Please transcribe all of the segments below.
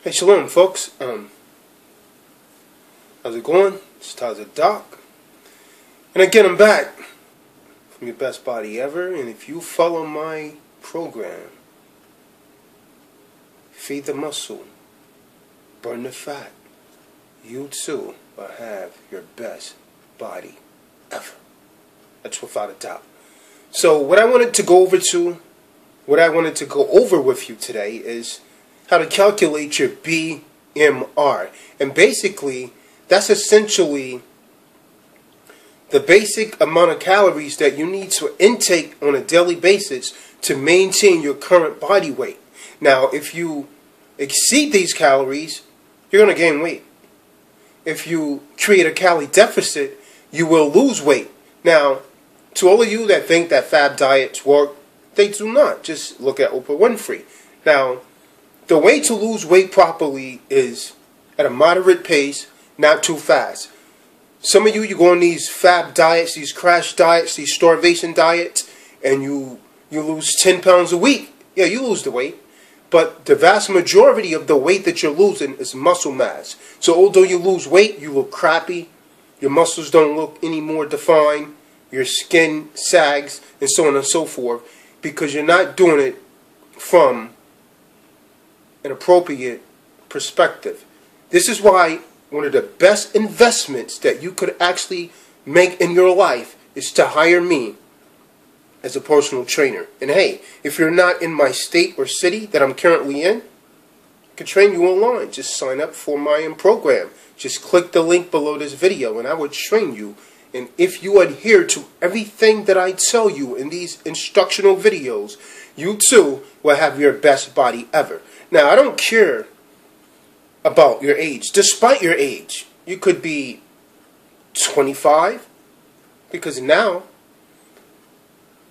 Hey, shalom, folks. How's it going? It's Taza Doc. And again, I'm back from your best body ever. And if you follow my program, feed the muscle, burn the fat, you too will have your best body ever. That's without a doubt. So what I wanted to go over with you today is how to calculate your BMR. And basically, that's essentially the basic amount of calories that you need to intake on a daily basis to maintain your current body weight. Now, if you exceed these calories, you're going to gain weight. If you create a calorie deficit, you will lose weight. Now, to all of you that think that fad diets work, they do not. Just look at Oprah Winfrey. Now, the way to lose weight properly is at a moderate pace, not too fast. Some of you go on these fad diets, these crash diets, these starvation diets, and you lose 10 pounds a week. Yeah, you lose the weight. But the vast majority of the weight that you're losing is muscle mass. So although you lose weight, you look crappy. Your muscles don't look any more defined. Your skin sags, and so on and so forth, because you're not doing it from an appropriate perspective. This is why one of the best investments that you could actually make in your life is to hire me as a personal trainer. And hey, if you're not in my state or city that I'm currently in, I can train you online. Just sign up for my program. Just click the link below this video and I will train you. And if you adhere to everything that I tell you in these instructional videos, you too will have your best body ever. Now, I don't care about your age. Despite your age, you could be 25, because now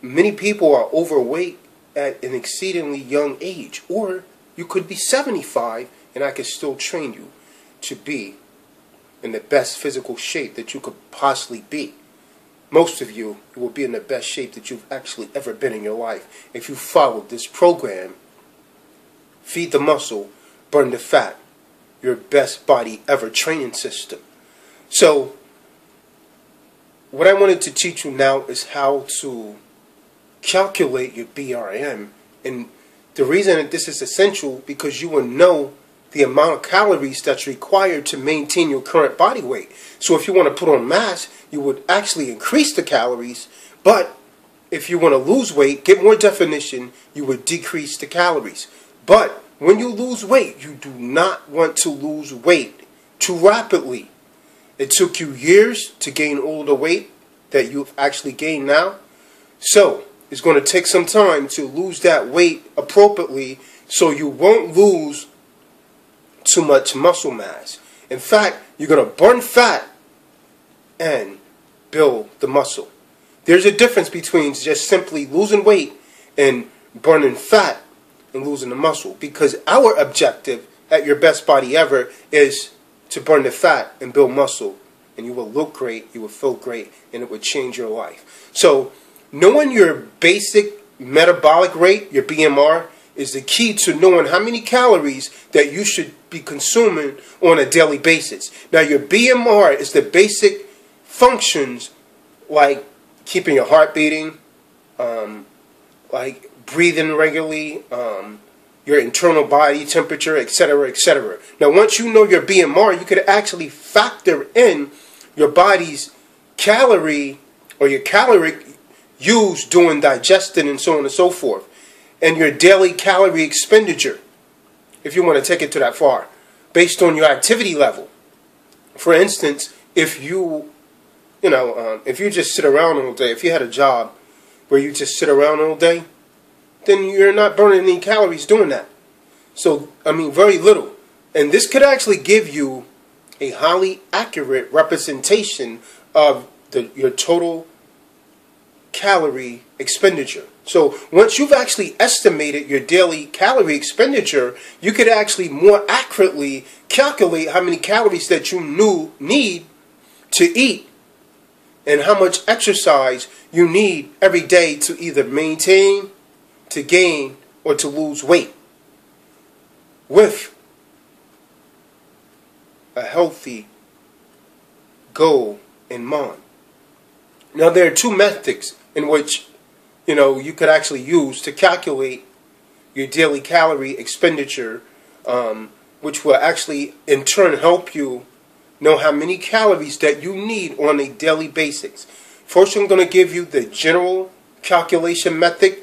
many people are overweight at an exceedingly young age. Or you could be 75 and I could still train you to be in the best physical shape that you could possibly be. Most of you will be in the best shape that you've actually ever been in your life if you follow this program. Feed the muscle, burn the fat, your best body ever training system. So, what I wanted to teach you now is how to calculate your BRM. And the reason that this is essential, because you will know the amount of calories that's required to maintain your current body weight. So if you want to put on mass, you would actually increase the calories. But if you want to lose weight, get more definition, you would decrease the calories. But when you lose weight, you do not want to lose weight too rapidly. It took you years to gain all the weight that you've actually gained now. So it's going to take some time to lose that weight appropriately so you won't lose too much muscle mass. In fact, you're going to burn fat and build the muscle. There's a difference between just simply losing weight and burning fat and losing the muscle, because our objective at your best body ever is to burn the fat and build muscle, and you will look great, you will feel great, and it will change your life. So knowing your basic metabolic rate, your BMR, is the key to knowing how many calories that you should be consuming on a daily basis. Now, your BMR is the basic functions like keeping your heart beating, like breathing regularly, your internal body temperature, etc., etc. Now, once you know your BMR, you could actually factor in your body's calorie or your caloric use during digestion and so on and so forth, and your daily calorie expenditure, if you want to take it to that far, based on your activity level. For instance, if you just sit around all day, if you had a job where you just sit around all day, then you're not burning any calories doing that. So, very little. And this could actually give you a highly accurate representation of your total calorie expenditure. So once you've actually estimated your daily calorie expenditure, you could actually more accurately calculate how many calories that you need to eat and how much exercise you need every day to either maintain, to gain, or to lose weight with healthy goal in mind. Now, there are two methods in which you could actually use to calculate your daily calorie expenditure, which will actually in turn help you know how many calories that you need on a daily basis. First, I'm going to give you the general calculation method,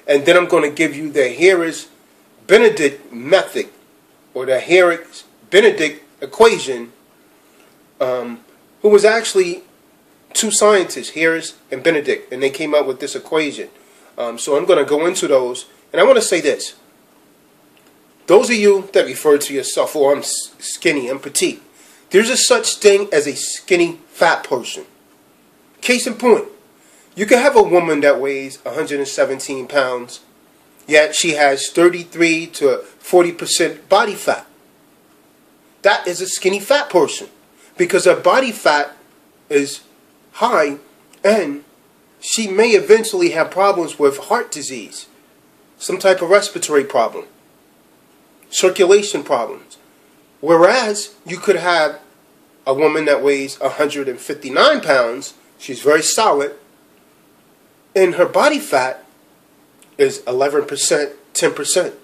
and then I'm going to give you the Harris-Benedict method, or the Harris-Benedict equation, who was actually two scientists, Harris and Benedict, and they came up with this equation. So I'm going to go into those, and I want to say this. Those of you that refer to yourself, oh, I'm skinny, I'm petite, there's a such thing as a skinny fat person. Case in point, you can have a woman that weighs 117 pounds, yet she has 33 to 40% body fat. That is a skinny fat person, because her body fat is high, and she may eventually have problems with heart disease, some type of respiratory problem, circulation problems. Whereas you could have a woman that weighs 159 pounds, she's very solid, and her body fat is 11%, 10%.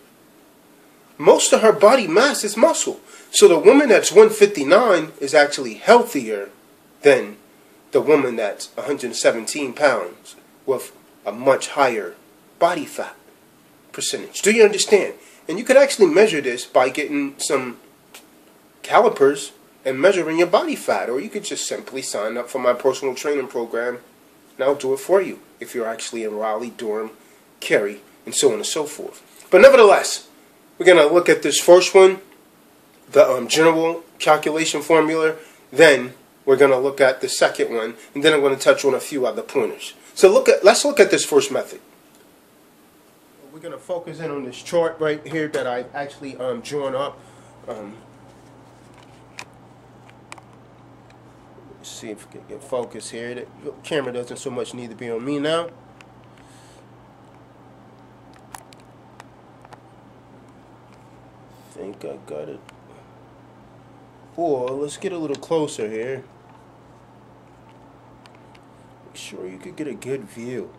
Most of her body mass is muscle. So the woman that's 159 is actually healthier than the woman that's 117 pounds with a much higher body fat percentage. Do you understand? And you could actually measure this by getting some calipers and measuring your body fat, or you could just simply sign up for my personal training program and I'll do it for you if you're actually in Raleigh, Durham, Cary, and so on and so forth. But nevertheless, we're going to look at this first one, the general calculation formula. Then we're going to look at the second one, and then I'm going to touch on a few other pointers. So let's look at this first method. We're going to focus in on this chart right here that I actually drawn up. Let's see if we can get focus here. The camera doesn't so much need to be on me now. I think I got it. Or let's get a little closer here. Make sure you could get a good view.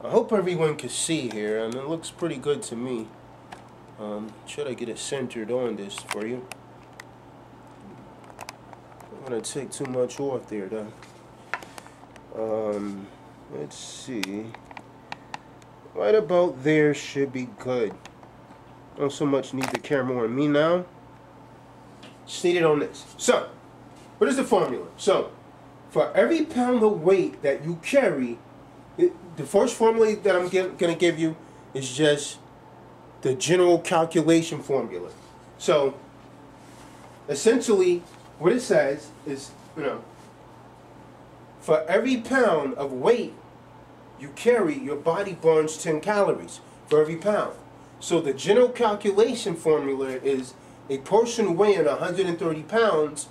I hope everyone can see here, and it looks pretty good to me. Should I get it centered on this for you? I don't want to take too much off there, though. Let's see. Right about there should be good. Don't so much need the camera on me now. Just need it on this. So, what is the formula? So, for every pound of weight that you carry, the first formula that I'm going to give you is just the general calculation formula. So, essentially, what it says is, for every pound of weight you carry, your body burns 10 calories for every pound. So the general calculation formula is a person weighing 130 pounds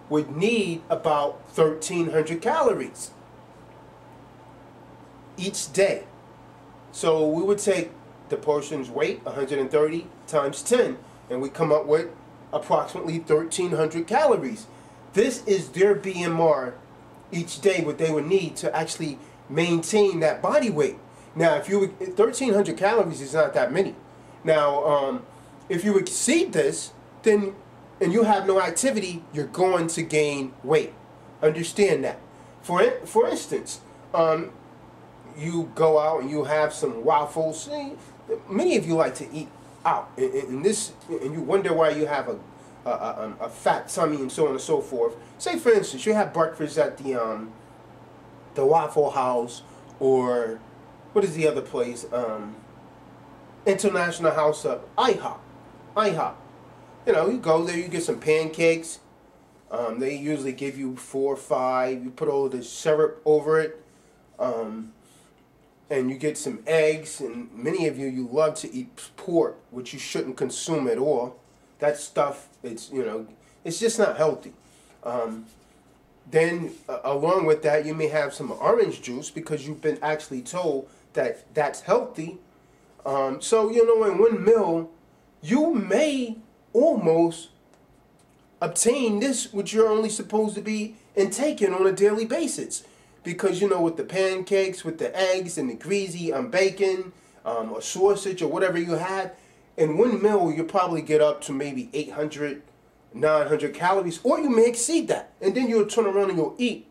would need about 1,300 calories each day. So we would take the person's weight, 130 times 10, and we come up with approximately 1,300 calories. This is their BMR each day, what they would need to actually maintain that body weight. Now, if you 1,300 calories is not that many. Now, if you exceed this, then and you have no activity, you're going to gain weight. Understand that. For instance, you go out and you have some waffles. Many of you like to eat out, and you wonder why you have a fat tummy and so on and so forth. Say, for instance, you have breakfast at the Waffle House, or what is the other place? International House of IHOP. IHOP. You go there, you get some pancakes. They usually give you 4 or 5. You put all the syrup over it, and you get some eggs. And many of you love to eat pork, which you shouldn't consume at all. That stuff, it's just not healthy. Then along with that, you may have some orange juice because you've been actually told that that's healthy. So, you know, in 1 meal, you may almost obtain this, which you're only supposed to be intaking on a daily basis. Because, you know, with the pancakes, with the eggs and the greasy bacon or sausage or whatever you have, in 1 meal, you probably get up to maybe 800, 900 calories, or you may exceed that. And then you'll turn around and you'll eat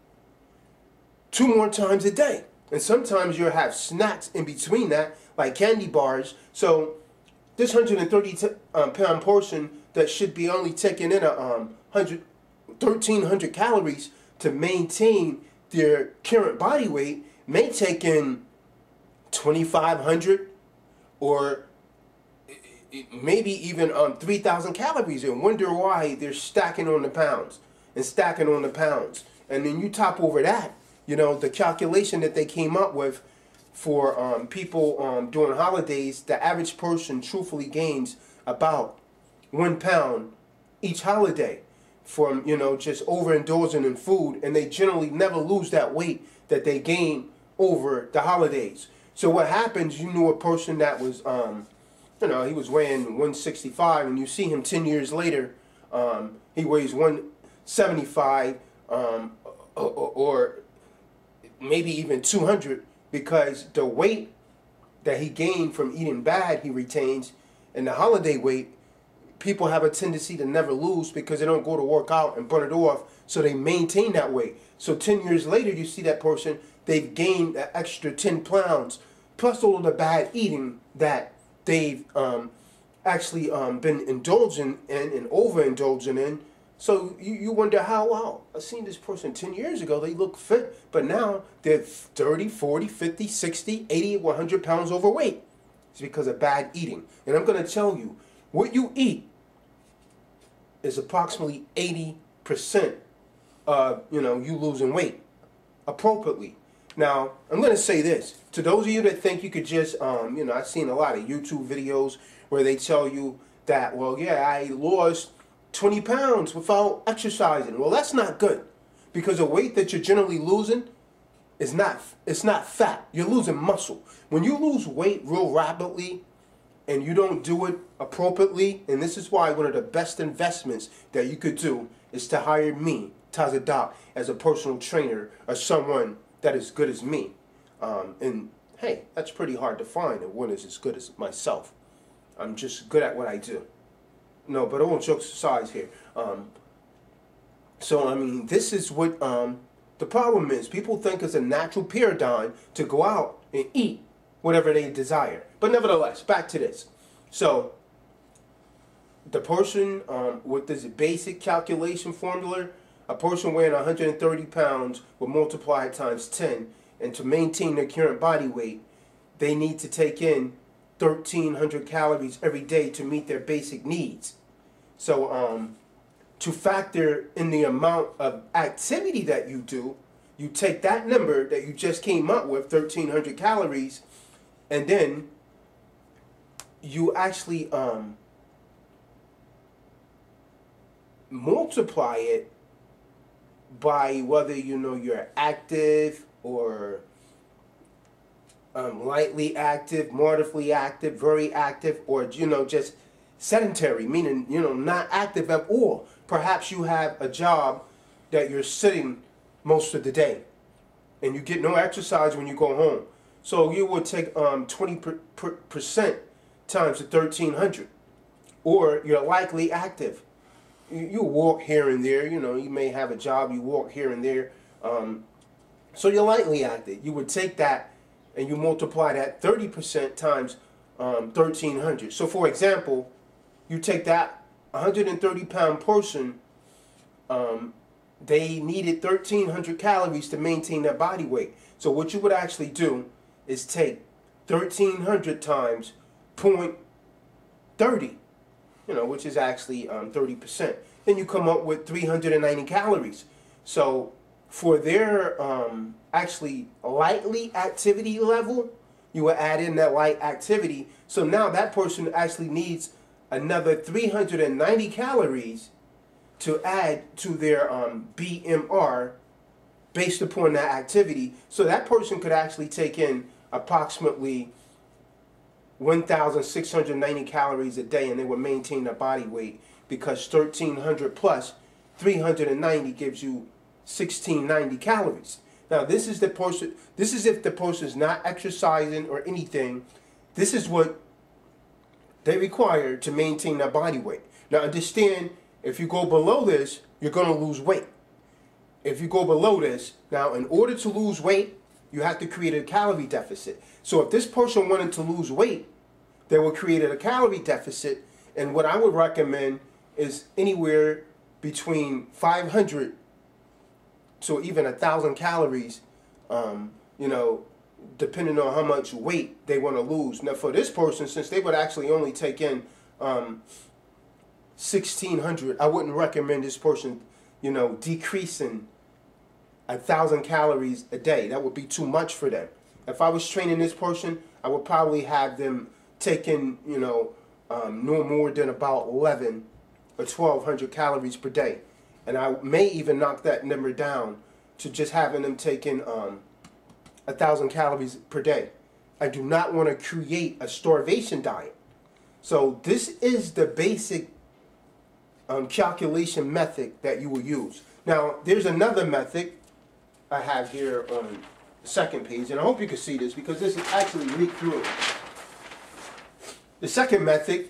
2 more times a day. And sometimes you'll have snacks in between that, like candy bars. So this 130-pound portion that should be only taking in 1,300 calories to maintain their current body weight may take in 2,500 or maybe even 3,000 calories, and wonder why they're stacking on the pounds and stacking on the pounds. And then you top over that, you know, the calculation that they came up with for people during holidays, the average person truthfully gains about 1 pound each holiday from, you know, just overindulging in food, and they generally never lose that weight that they gain over the holidays. So what happens, you knew a person that was, you know, he was weighing 165, and you see him 10 years later, he weighs 175 or maybe even 200, because the weight that he gained from eating bad he retains, and the holiday weight people have a tendency to never lose because they don't go to work out and burn it off, so they maintain that weight. So 10 years later, you see that person, they've gained an extra 10 pounds, plus all of the bad eating that they've actually been indulging in and overindulging in. So you wonder how, wow, I seen this person 10 years ago, they look fit, but now they're 30, 40, 50, 60, 80, 100 pounds overweight. It's because of bad eating. And I'm going to tell you, what you eat is approximately 80% of, you know, you losing weight appropriately. Now, I'm going to say this. To those of you that think you could just, you know, I've seen a lot of YouTube videos where they tell you that, well, yeah, I lost 20 pounds without exercising. Well, that's not good, because the weight that you're generally losing is it's not fat. You're losing muscle. When you lose weight real rapidly and you don't do it appropriately, and this is why one of the best investments that you could do is to hire me, Taza Doc, as a personal trainer or someone that is good as me. And hey, that's pretty hard to find, and one is as good as myself. I'm just good at what I do. No, but I won't joke aside here. So, I mean, this is what the problem is. People think it's a natural paradigm to go out and eat whatever they desire. But nevertheless, back to this. So, the person with this basic calculation formula, a person weighing 130 pounds will multiply it times 10, and to maintain their current body weight, they need to take in 1,300 calories every day to meet their basic needs. So, to factor in the amount of activity that you do, you take that number that you just came up with, 1,300 calories, and then you actually multiply it by whether, you know, you're active or lightly active, moderately active, very active, or, you know, just sedentary, meaning, you know, not active at all. Perhaps you have a job that you're sitting most of the day and you get no exercise when you go home. So you would take 20% times the 1,300. Or you're likely active. You walk here and there, you know, you may have a job, you walk here and there. So you're lightly active. You would take that and you multiply that 30% times 1,300. So for example, you take that 130-pound person, they needed 1,300 calories to maintain their body weight. So what you would actually do is take 1,300 times 0.30, you know, which is actually 30%. Then you come up with 390 calories. So for their actually lightly activity level, you will add in that light activity. So now that person actually needs another 390 calories to add to their BMR based upon that activity. So that person could actually take in approximately 1,690 calories a day, and they would maintain their body weight, because 1,300 plus 390 gives you 1,690 calories. Now this is the person. This is if the person is not exercising or anything. This is what they require to maintain their body weight. Now understand, if you go below this, you're going to lose weight. If you go below this, now in order to lose weight, you have to create a calorie deficit. So if this person wanted to lose weight, they would create a calorie deficit, and what I would recommend is anywhere between 500 to even 1,000 calories, you know, depending on how much weight they want to lose. Now for this person, since they would actually only take in 1,600, I wouldn't recommend this person, you know, decreasing 1,000 calories a day. That would be too much for them. If I was training this person, I would probably have them taking, you know, no more than about 11 or 1,200 calories per day. And I may even knock that number down to just having them taking 1,000 calories per day. I do not want to create a starvation diet. So this is the basic calculation method that you will use. Now there's another method I have here on the second page, and I hope you can see this because this is actually leaked through. The second method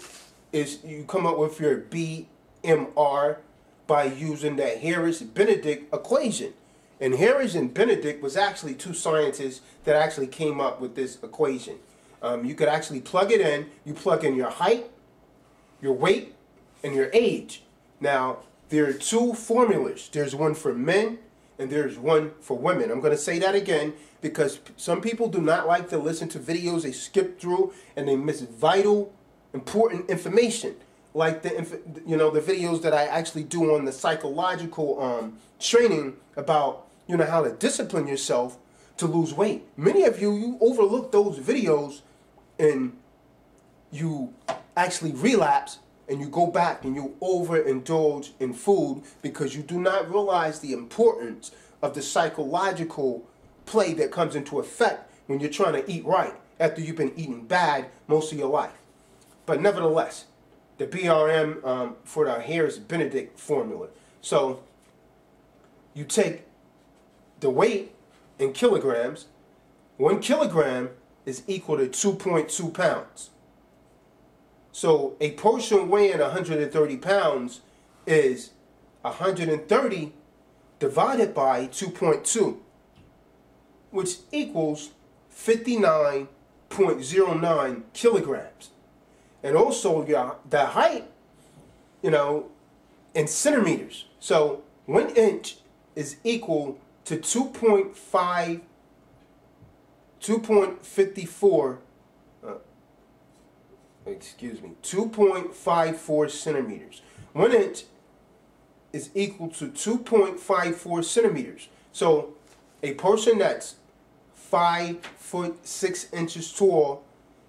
is you come up with your BMR by using the Harris-Benedict equation. And Harris and Benedict was actually two scientists that actually came up with this equation. You could actually plug it in. You plug in your height, your weight, and your age. Now, there are two formulas. There's one for men and there's one for women. I'm going to say that again because some people do not like to listen to videos. They skip through and they miss vital, important information. Like the videos that I actually do on the psychological training about, you know, how to discipline yourself to lose weight. Many of you overlook those videos and you actually relapse and you go back and you overindulge in food because you do not realize the importance of the psychological play that comes into effect when you're trying to eat right after you've been eating bad most of your life. But nevertheless, the BRM for the Harris-Benedict formula. So you take the weight in kilograms. 1 kilogram is equal to 2.2 pounds. So a person weighing 130 pounds is 130 divided by 2.2, which equals 59.09 kilograms. And also the height, you know, in centimeters. So 1 inch is equal to 2.54 centimeters. 1 inch is equal to 2.54 centimeters. So a person that's 5'6" tall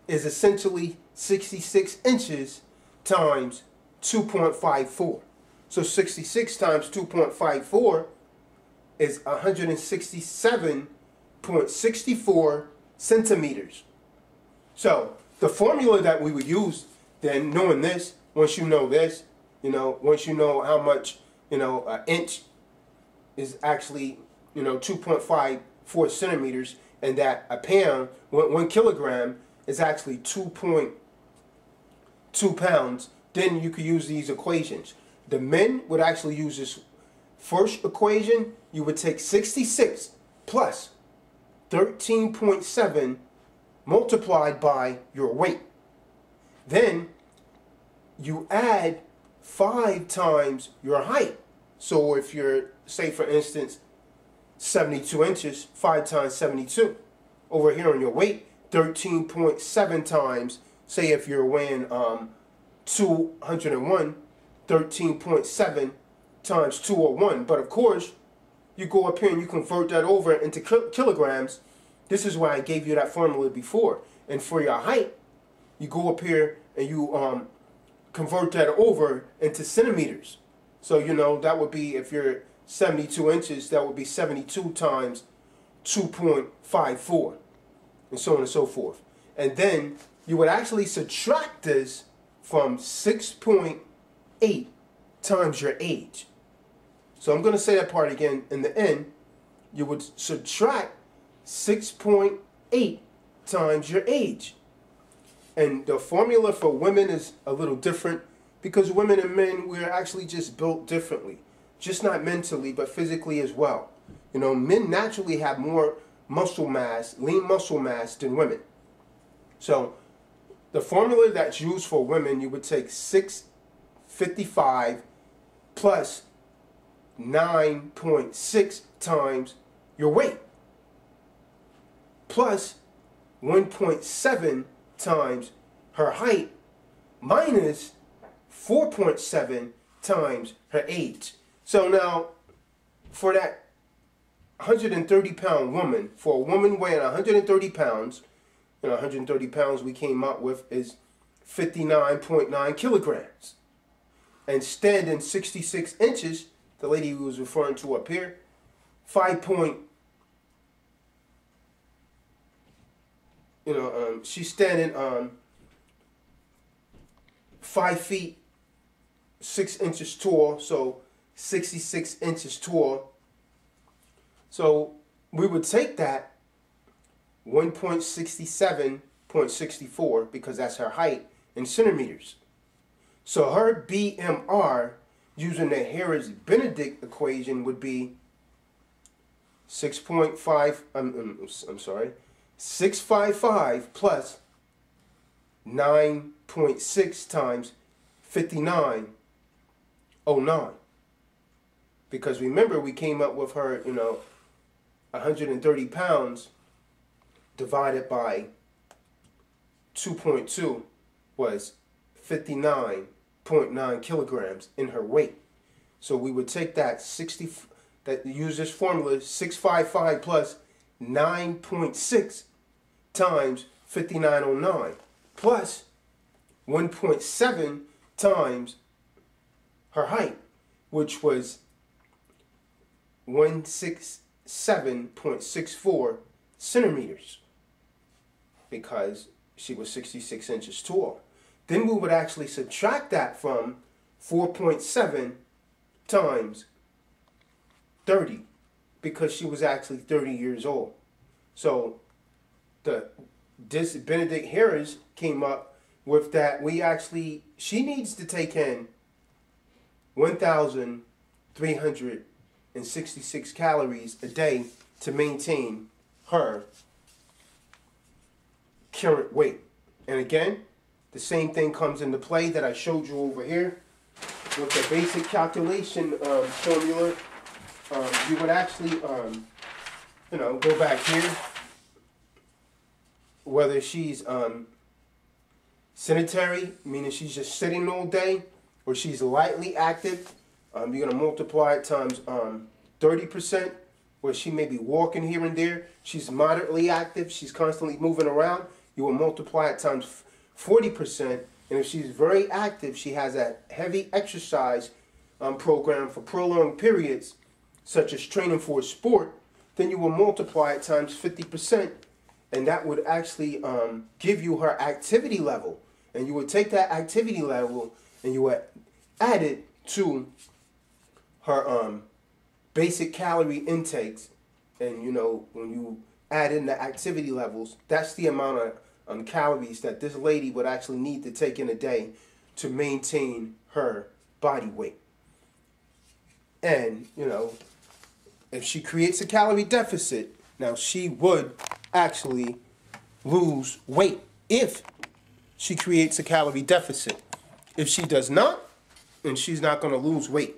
is essentially 66 inches times 2.54. So 66 times 2.54 is 167.64 centimeters. So the formula that we would use then, knowing this, once you know this, you know, once you know how much, you know, an inch is actually, you know, 2.54 centimeters, and that a pound, 1 kilogram is actually 2.2 pounds, then you could use these equations. The men would actually use this first equation. You would take 66 plus 13.7 multiplied by your weight. Then you add 5 times your height. So if you're, say for instance, 72 inches, 5 times 72. Over here on your weight, 13.7 times, say if you're weighing 201, 13.7 times 201. But of course, you go up here and you convert that over into kilograms. This is why I gave you that formula before. And for your height, you go up here and you convert that over into centimeters. So, you know, that would be, if you're 72 inches, that would be 72 times 2.54, and so on and so forth. And then you would actually subtract this from 6.8 times your age. So I'm going to say that part again. In the end, you would subtract 6.8 times your age. And the formula for women is a little different, because women and men, we're actually just built differently. Just not mentally, but physically as well. You know, men naturally have more muscle mass, lean muscle mass, than women. So the formula that's used for women, you would take 655 plus 9.6 times your weight, plus 1.7 times her height, minus 4.7 times her age. So now, for that 130-pound woman, for a woman weighing 130 pounds, 130 pounds we came up with is 59.9 kilograms. And standing 66 inches, the lady who was referring to up here, she's standing 5 feet 6 inches tall, so 66 inches tall. So we would take that 1.67.64, because that's her height in centimeters. So her BMR, using the Harris-Benedict equation, would be 655 plus 9.6 times 5909. Because remember, we came up with her, 130 pounds divided by 2.2 was 59.9 kilograms in her weight. So we would take that use this formula, 655 plus 9.6 times 5909 plus 1.7 times her height, which was 167.64 centimeters, because she was 66 inches tall. Then we would actually subtract that from 4.7 times 30, because she was actually 30 years old. So this Benedict Harris came up with that she needs to take in 1,366 calories a day to maintain her current weight. And again, the same thing comes into play that I showed you over here with the basic calculation formula. You would actually, go back here. Whether she's sedentary, meaning she's just sitting all day, or she's lightly active, you're going to multiply it times 30%, where she may be walking here and there. She's moderately active, she's constantly moving around. You will multiply it times 40%. And if she's very active, she has a heavy exercise program for prolonged periods, such as training for a sport, then you will multiply it times 50%. And that would actually give you her activity level. And you would take that activity level and you would add it to her basic calorie intakes. And when you add in the activity levels, that's the amount of calories that this lady would actually need to take in a day to maintain her body weight. And, if she creates a calorie deficit, now she would actually lose weight if she creates a calorie deficit. If she does not, then she's not going to lose weight.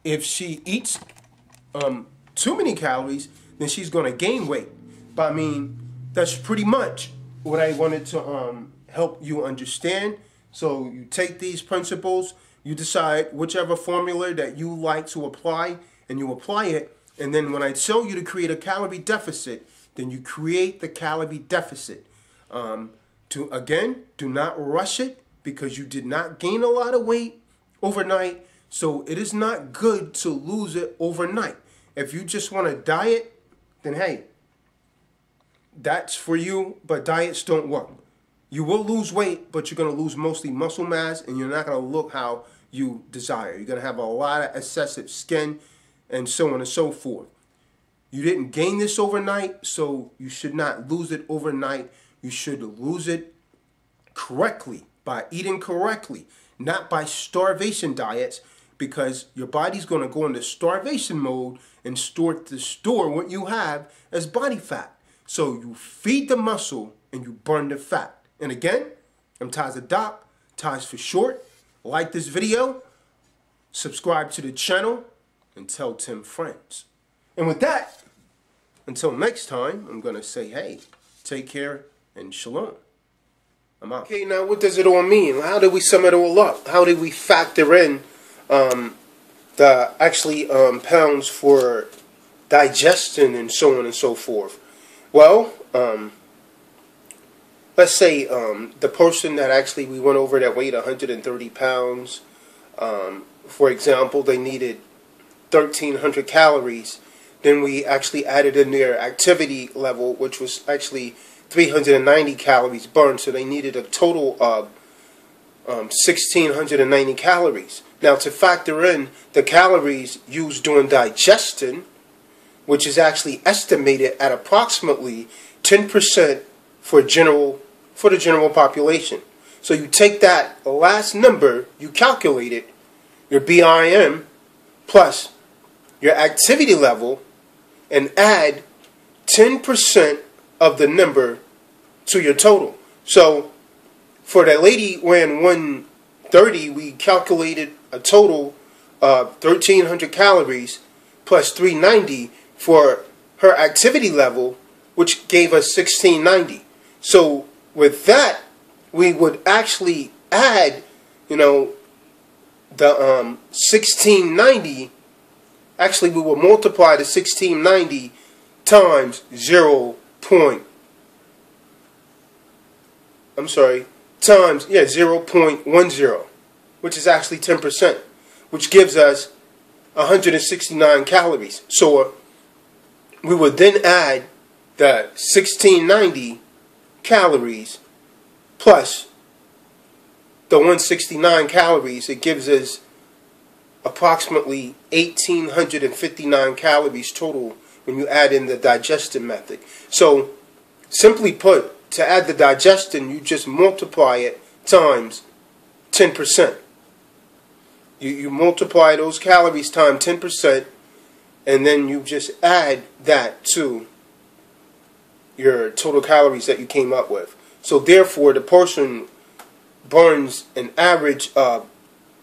If she eats too many calories, then she's going to gain weight. But I mean, that's pretty much what I wanted to help you understand. So you take these principles, you decide whichever formula that you like to apply, and you apply it. And then when I tell you to create a calorie deficit, then you create the calorie deficit. Again, do not rush it, because you did not gain a lot of weight overnight. So it is not good to lose it overnight. If you just want to diet, then hey, that's for you, but diets don't work. You will lose weight, but you're going to lose mostly muscle mass, and you're not going to look how you desire. You're going to have a lot of excessive skin, and so on and so forth. You didn't gain this overnight, so you should not lose it overnight. You should lose it correctly, by eating correctly, not by starvation diets, because your body's going to go into starvation mode and store what you have as body fat. So you feed the muscle and you burn the fat. And again, I'm Taz the Doc, Taz for short. Like this video, subscribe to the channel, and tell 10 friends. And with that, until next time, I'm going to say, hey, take care and shalom. I'm out. Okay, now what does it all mean? How do we sum it all up? How do we factor in the pounds for digestion and so on and so forth? Well, let's say the person that we went over that weighed 130 pounds, for example, they needed 1,300 calories. Then we actually added in their activity level, which was actually 390 calories burned. So they needed a total of 1,690 calories. Now, to factor in the calories used during digestion, which is actually estimated at approximately 10% for the general population. So you take that last number, you calculate it, your BIM plus your activity level, and add 10% of the number to your total. So for that lady weighing 130, we calculated a total of 1,300 calories plus 390 for her activity level, which gave us 1,690. So with that, we would actually add, the 1,690. Actually, we will multiply the 1,690 times 0.10, which is actually 10%, which gives us 169 calories. So we would then add the 1,690 calories plus the 169 calories. It gives us approximately 1,859 calories total when you add in the digestion method. So simply put, to add the digestion, you just multiply it times 10%. You multiply those calories times 10%, and then you just add that to your total calories that you came up with. So therefore, the person burns an average of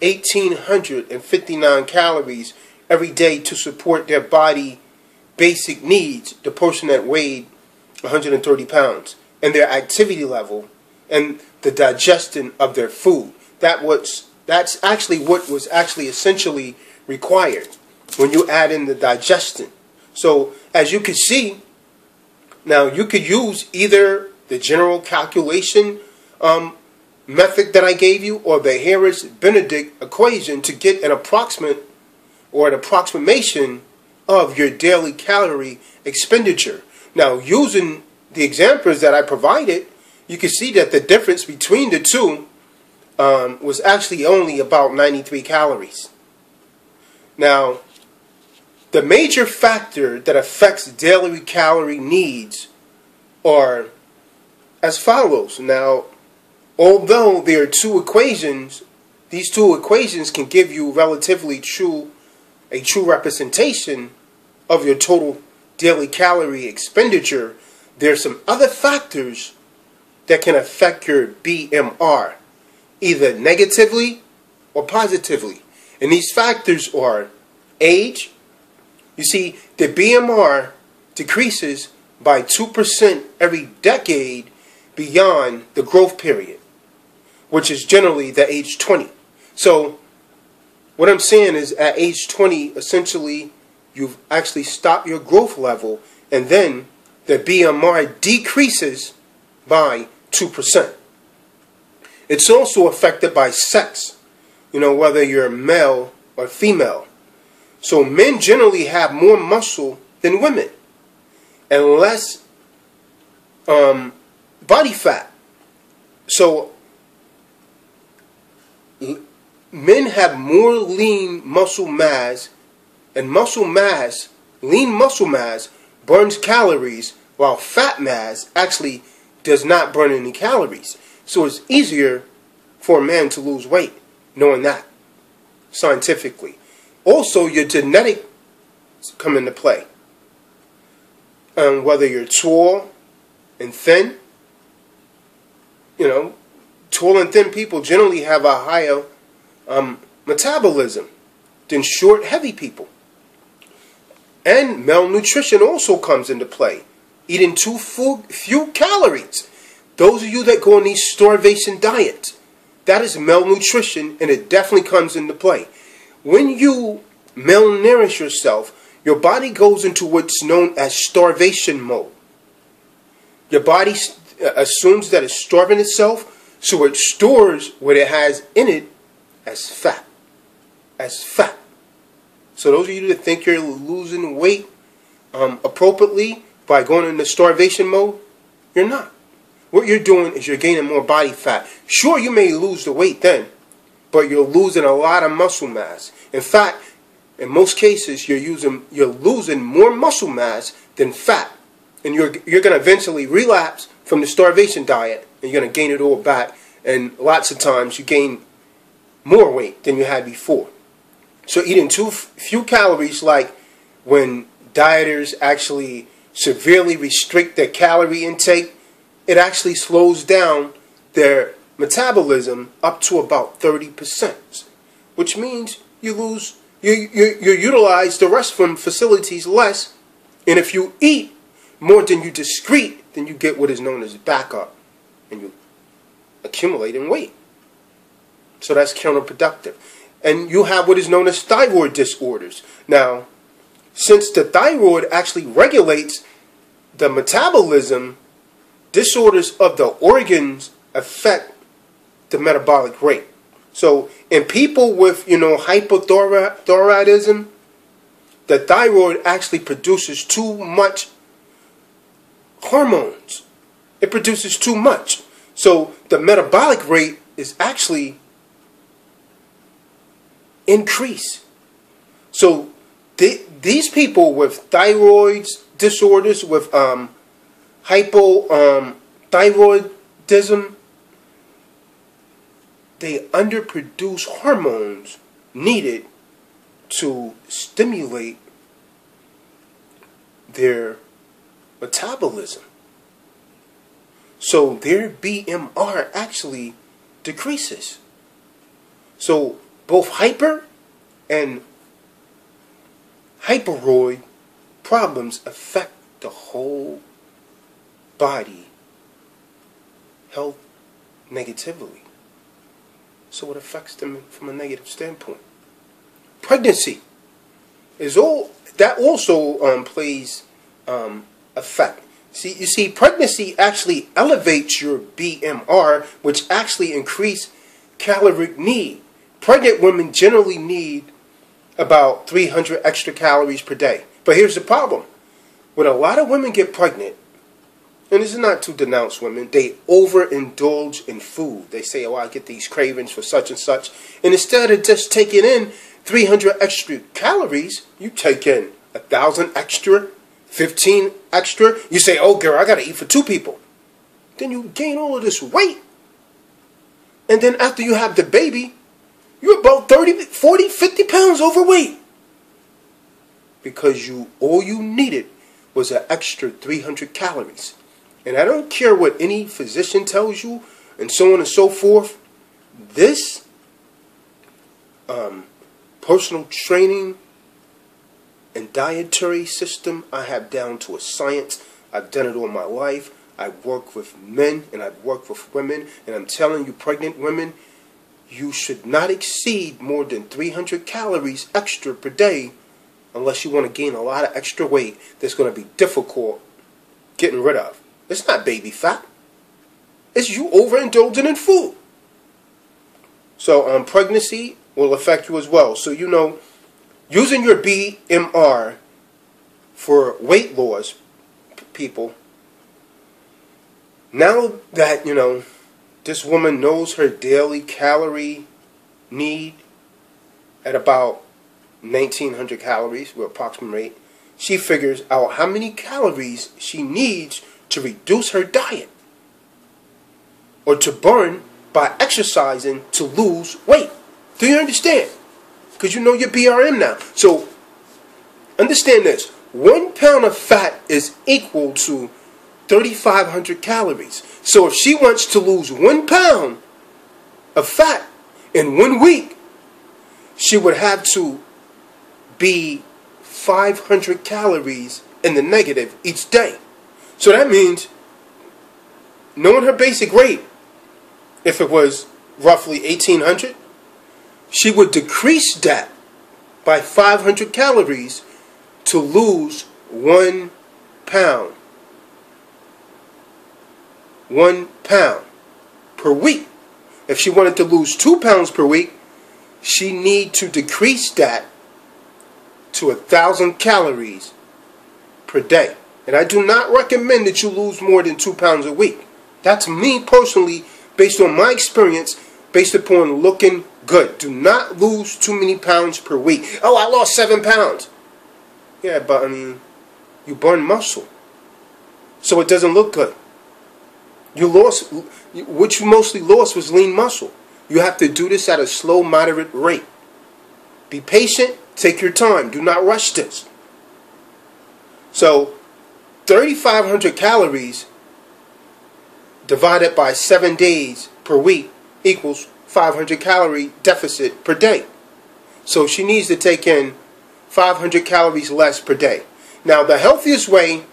1,859 calories every day to support their body basic needs, the person that weighed 130 pounds, and their activity level, and the digestion of their food. That's actually what was essentially required when you add in the digestion. So as you can see, now you could use either the general calculation method that I gave you, or the Harris-Benedict equation, to get an approximate or an approximation of your daily calorie expenditure. Now, using the examples that I provided, you can see that the difference between the two was actually only about 93 calories. Now, the major factor that affects daily calorie needs are as follows. Now, although there are two equations, these two equations can give you a true representation of your total daily calorie expenditure. There are some other factors that can affect your BMR, either negatively or positively. And these factors are age. You see, the BMR decreases by 2% every decade beyond the growth period, which is generally the age 20. So what I'm saying is, at age 20, essentially, you've actually stopped your growth level, and then the BMR decreases by 2%. It's also affected by sex, whether you're male or female. So men generally have more muscle than women and less body fat. So men have more lean muscle mass, and lean muscle mass burns calories, while fat mass actually does not burn any calories. So it's easier for a man to lose weight, knowing that scientifically. Also, your genetics come into play. Whether you're tall and thin, tall and thin people generally have a higher metabolism than short, heavy people. And malnutrition also comes into play. Eating too few calories. Those of you that go on these starvation diets, that is malnutrition, and it definitely comes into play. When you malnourish yourself, your body goes into what's known as starvation mode. Your body assumes that it's starving itself, so it stores what it has in it as fat. So those of you that think you're losing weight appropriately by going into starvation mode, you're not. What you're doing is you're gaining more body fat. Sure, you may lose the weight then, but you're losing a lot of muscle mass. In fact, in most cases, you're losing more muscle mass than fat, and you're going to eventually relapse from the starvation diet, and you're going to gain it all back. And lots of times you gain more weight than you had before. So eating too few calories, like when dieters actually severely restrict their calorie intake, it actually slows down their metabolism up to about 30%, which means you utilize the restroom facilities less, and if you eat more than you excrete, then you get what is known as backup, and you accumulate in weight. So that's counterproductive. And you have what is known as thyroid disorders. Now, since the thyroid actually regulates the metabolism, disorders of the organs affect the metabolic rate. So in people with, hypothyroidism, the thyroid actually produces too much hormones. It produces too much. So the metabolic rate is actually increased. So these people with thyroid disorders, with hypothyroidism, they underproduce hormones needed to stimulate their metabolism. So their BMR actually decreases. So both hyper and hyperoid problems affect the whole body health negatively. So it affects them from a negative standpoint. Pregnancy is also plays effect. You see, pregnancy actually elevates your BMR, which actually increase caloric need. Pregnant women generally need about 300 extra calories per day. But here's the problem. When a lot of women get pregnant, and this is not to denounce women, they overindulge in food. They say, oh, I get these cravings for such and such. And instead of just taking in 300 extra calories, you take in 1,000 extra, 15 extra. You say, oh, girl, I got to eat for 2 people. Then you gain all of this weight. And then after you have the baby, you're about 30, 40, 50 pounds overweight. Because all you needed was an extra 300 calories. And I don't care what any physician tells you, and so on and so forth. This personal training and dietary system I have down to a science. I've done it all my life. I've worked with men and I've worked with women. And I'm telling you, pregnant women, you should not exceed more than 300 calories extra per day unless you want to gain a lot of extra weight that's going to be difficult getting rid of. It's not baby fat. It's you overindulging in food. So pregnancy will affect you as well. So, you know, using your BMR for weight loss, people, now that, you know, this woman knows her daily calorie need at about 1,900 calories, with approximate rate, she figures out how many calories she needs to reduce her diet or to burn by exercising to lose weight. Do you understand? Because you know your BRM now. So understand this. 1 pound of fat is equal to 3,500 calories. So if she wants to lose 1 pound of fat in 1 week, she would have to be 500 calories in the negative each day. So that means, knowing her basic weight, if it was roughly 1,800, she would decrease that by 500 calories to lose 1 pound. 1 pound per week. If she wanted to lose 2 pounds per week, she need to decrease that to 1,000 calories per day. And I do not recommend that you lose more than 2 pounds a week. That's me personally, based on my experience, based upon looking good. Do not lose too many pounds per week. Oh, I lost 7 pounds. Yeah, but I mean, you burn muscle, so it doesn't look good. You lost, what you mostly lost was lean muscle. You have to do this at a slow, moderate rate. Be patient. Take your time. Do not rush this. So, 3,500 calories divided by 7 days per week equals 500 calorie deficit per day. So she needs to take in 500 calories less per day. Now, the healthiest way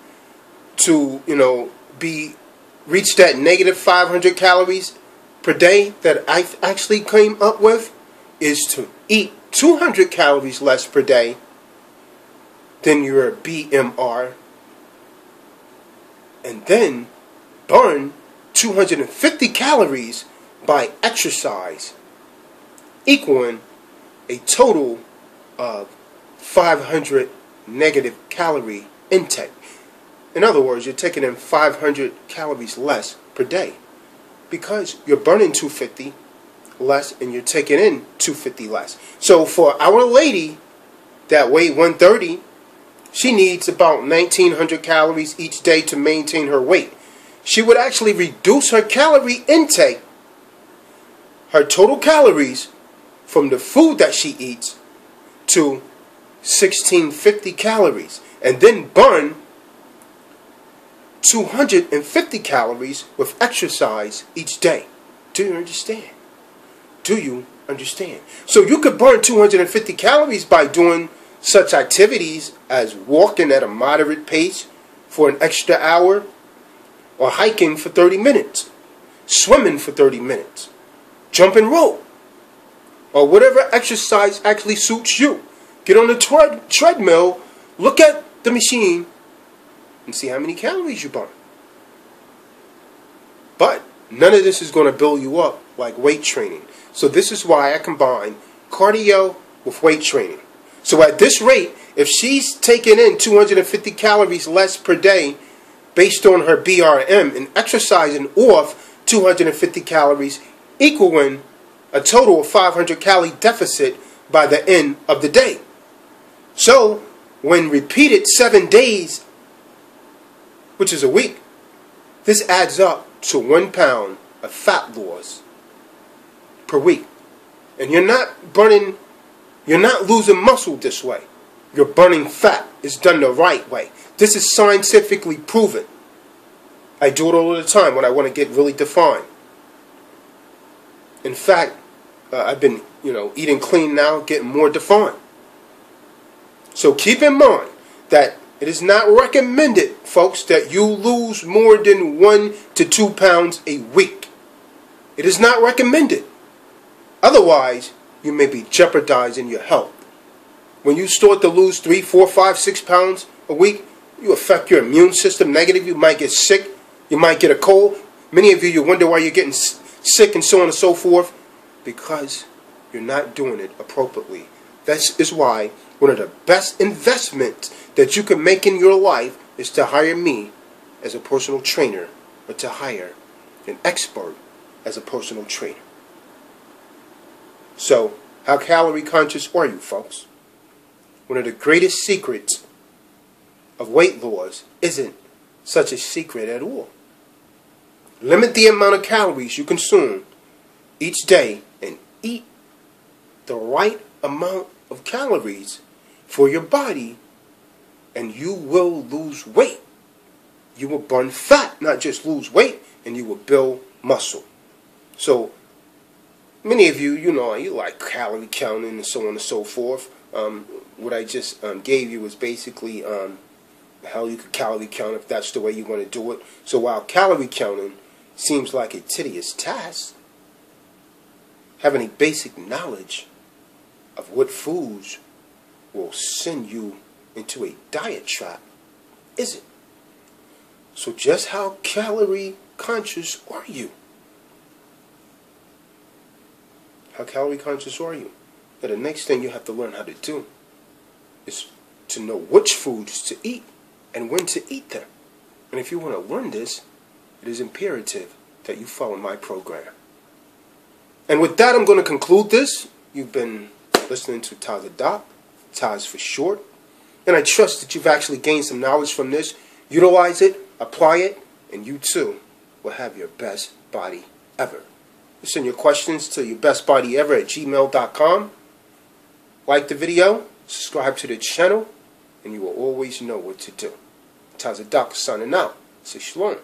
to, you know, reach that negative 500 calories per day that I actually came up with is to eat 200 calories less per day than your BMR, and then burn 250 calories by exercise, equaling a total of 500 negative calorie intake. In other words, you're taking in 500 calories less per day because you're burning 250 less and you're taking in 250 less. So for our lady that weighed 130, she needs about 1,900 calories each day to maintain her weight. She would actually reduce her calorie intake, her total calories from the food that she eats, to 1,650 calories, and then burn 250 calories with exercise each day. Do you understand? Do you understand? So you could burn 250 calories by doing such activities as walking at a moderate pace for an extra hour, or hiking for 30 minutes, swimming for 30 minutes, jumping rope, or whatever exercise actually suits you. Get on the treadmill, look at the machine, and see how many calories you burn. But none of this is going to build you up like weight training. So this is why I combine cardio with weight training. So at this rate, if she's taking in 250 calories less per day based on her BRM and exercising off 250 calories, equaling a total of 500 calorie deficit by the end of the day. So when repeated 7 days, which is a week, this adds up to 1 pound of fat loss per week. And you're not losing muscle this way. You're burning fat. It's done the right way. This is scientifically proven. I do it all the time when I want to get really defined. In fact, I've been, eating clean now, getting more defined. So keep in mind that it is not recommended, folks, that you lose more than 1 to 2 pounds a week. It is not recommended. Otherwise, you may be jeopardizing your health. When you start to lose 3, 4, 5, 6 pounds a week, you affect your immune system negative. You might get sick. You might get a cold. Many of you wonder why you're getting sick and so on and so forth. Because you're not doing it appropriately. That is why one of the best investments that you can make in your life is to hire me as a personal trainer, or to hire an expert as a personal trainer. So, how calorie conscious are you, folks? One of the greatest secrets of weight loss isn't such a secret at all. Limit the amount of calories you consume each day and eat the right amount of calories for your body, and you will lose weight. You will burn fat, not just lose weight, and you will build muscle. So, many of you, you know, you like calorie counting and so on and so forth. What I just gave you was basically how you could calorie count if that's the way you want to do it. So while calorie counting seems like a tedious task, having a basic knowledge of what foods will send you into a diet trap isn't. So just how calorie conscious are you? How calorie conscious are you? And the next thing you have to learn how to do is to know which foods to eat and when to eat them. And if you want to learn this, it is imperative that you follow my program. And with that, I'm going to conclude this. You've been listening to Taz Adopt, Taz for short. And I trust that you've actually gained some knowledge from this. Utilize it, apply it, and you too will have your best body ever. Send your questions to yourbestbodyever@gmail.com. Like the video, subscribe to the channel, and you will always know what to do. Taz Adopt signing out. Say shalom.